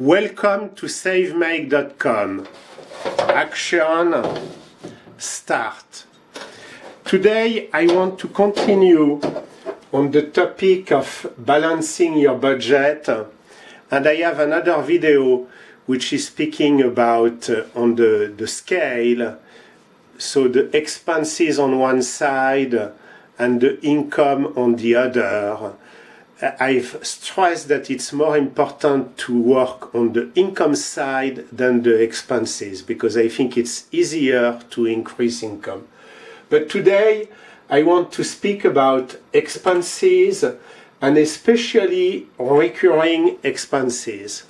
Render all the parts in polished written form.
Welcome to savemake.com. Action, start. Today I want to continue on the topic of balancing your budget, and I have another video which is speaking about on the scale, so the expenses on one side and the income on the other. I've stressed that it's more important to work on the income side than the expenses, because I think it's easier to increase income. But today I want to speak about expenses, and especially recurring expenses.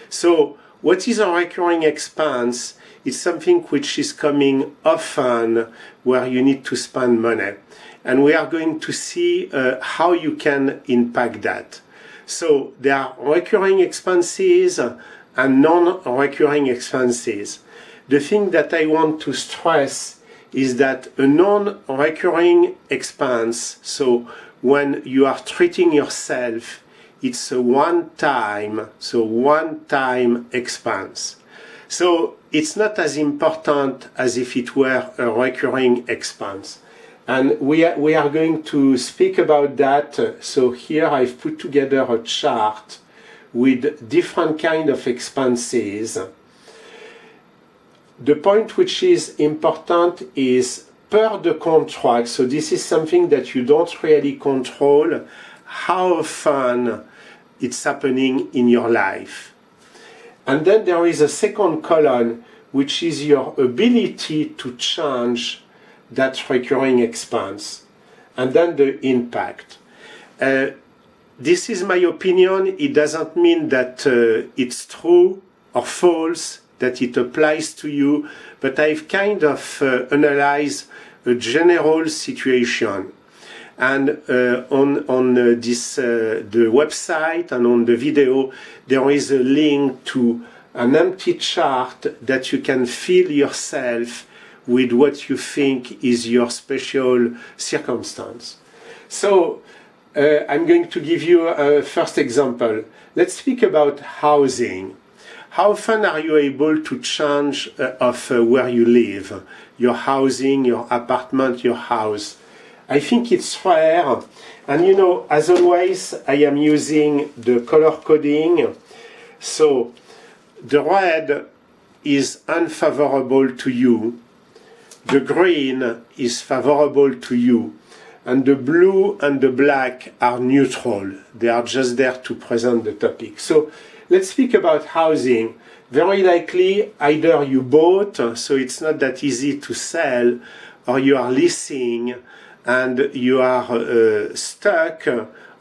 So what is a recurring expense? It's something which is coming often, where you need to spend money. And we are going to see how you can impact that. So there are recurring expenses and non-recurring expenses. The thing that I want to stress is that a non-recurring expense, so when you are treating yourself, it's a one-time expense. So it's not as important as if it were a recurring expense. And we are going to speak about that. So here I've put together a chart with different kind of expenses. The point which is important is per the contract. So this is something that you don't really control, how often it's happening in your life. And then there is a second column, which is your ability to change that recurring expense, and then the impact. This is my opinion. It doesn't mean that it's true or false, that it applies to you, but I've kind of analyzed a general situation. And on this the website and on the video, there is a link to an empty chart that you can fill yourself with what you think is your special circumstance. So I'm going to give you a first example. Let's speak about housing. How often are you able to change where you live? Your housing, your apartment, your house. I think it's rare. And you know, as always, I am using the color coding. So the red is unfavorable to you. The green is favorable to you, and the blue and the black are neutral. They are just there to present the topic. So let's speak about housing. Very likely either you bought, so it's not that easy to sell, or you are leasing and you are stuck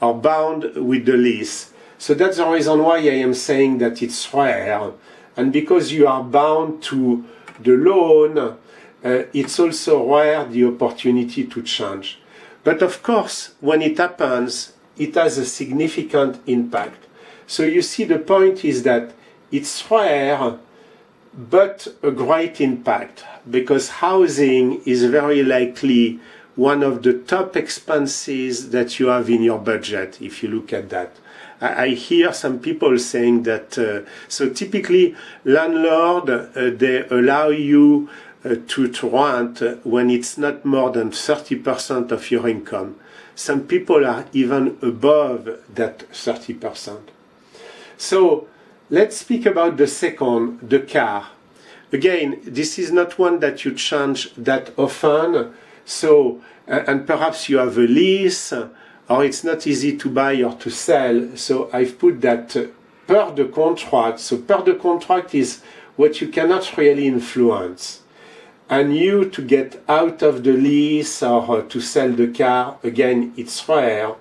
or bound with the lease. So that's the reason why I am saying that it's rare. And because you are bound to the loan, it's also rare the opportunity to change. But of course, when it happens, it has a significant impact. So you see, the point is that it's rare, but a great impact, because housing is very likely one of the top expenses that you have in your budget, if you look at that. I hear some people saying that, so typically landlord, they allow you to rent when it's not more than 30% of your income. Some people are even above that 30%. So let's speak about the second, the car. Again, this is not one that you change that often. So, and perhaps you have a lease, or it's not easy to buy or to sell. So I've put that per the contract. So per the contract is what you cannot really influence. And you to get out of the lease or to sell the car, again, it's rare.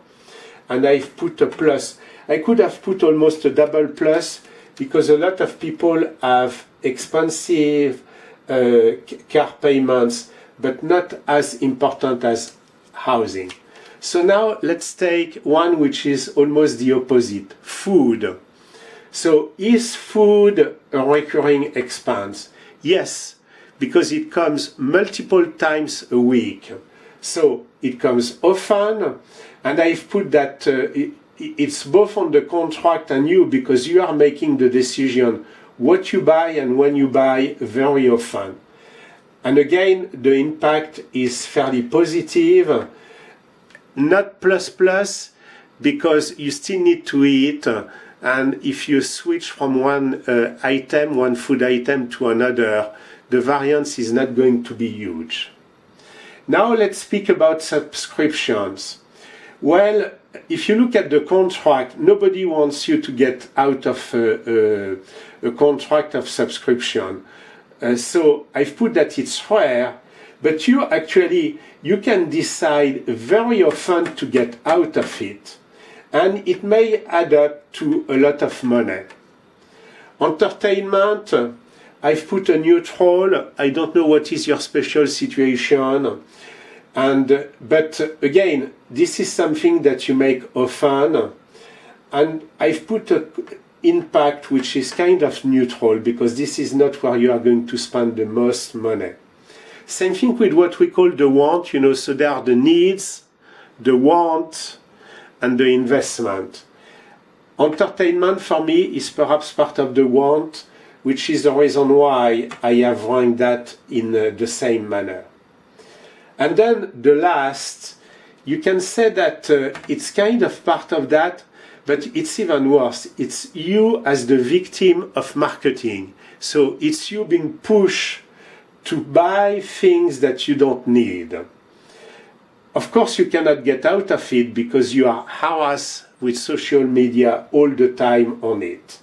And I've put a plus. I could have put almost a double plus, because a lot of people have expensive car payments, but not as important as housing. So now let's take one which is almost the opposite, food. So is food a recurring expense? Yes, because it comes multiple times a week. So it comes often, and I've put that it's both on the contract and you, because you are making the decision what you buy and when you buy very often. And again, the impact is fairly positive, not plus, because you still need to eat. And if you switch from one food item to another, the variance is not going to be huge. Now let's speak about subscriptions. Well, if you look at the contract, nobody wants you to get out of a contract of subscription. So I've put that it's rare, but you can decide very often to get out of it, and it may add up to a lot of money. Entertainment, I've put a neutral. I don't know what is your special situation, but again, this is something that you make often, and I've put an impact which is kind of neutral, because this is not where you are going to spend the most money. Same thing with what we call the want, so there are the needs, the want, and the investment. Entertainment for me is perhaps part of the want, which is the reason why I have ranked that in the same manner. And then the last, you can say that it's kind of part of that, but it's even worse. It's you as the victim of marketing. So it's you being pushed to buy things that you don't need. Of course, you cannot get out of it because you are harassed with social media all the time on it.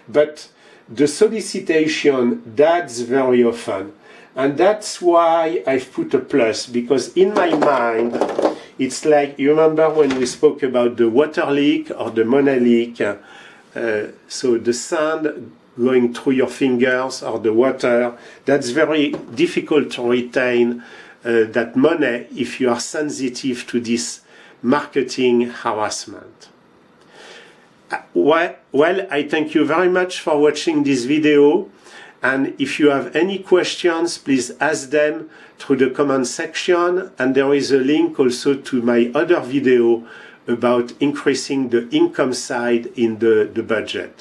But the solicitation, that's very often. And that's why I've put a plus, because in my mind, it's like, you remember when we spoke about the water leak or the money leak? So the sand going through your fingers or the water, that's very difficult to retain that money if you are sensitive to this marketing harassment. Well, I thank you very much for watching this video. And if you have any questions, please ask them through the comment section. And there is a link also to my other video about increasing the income side in the budget.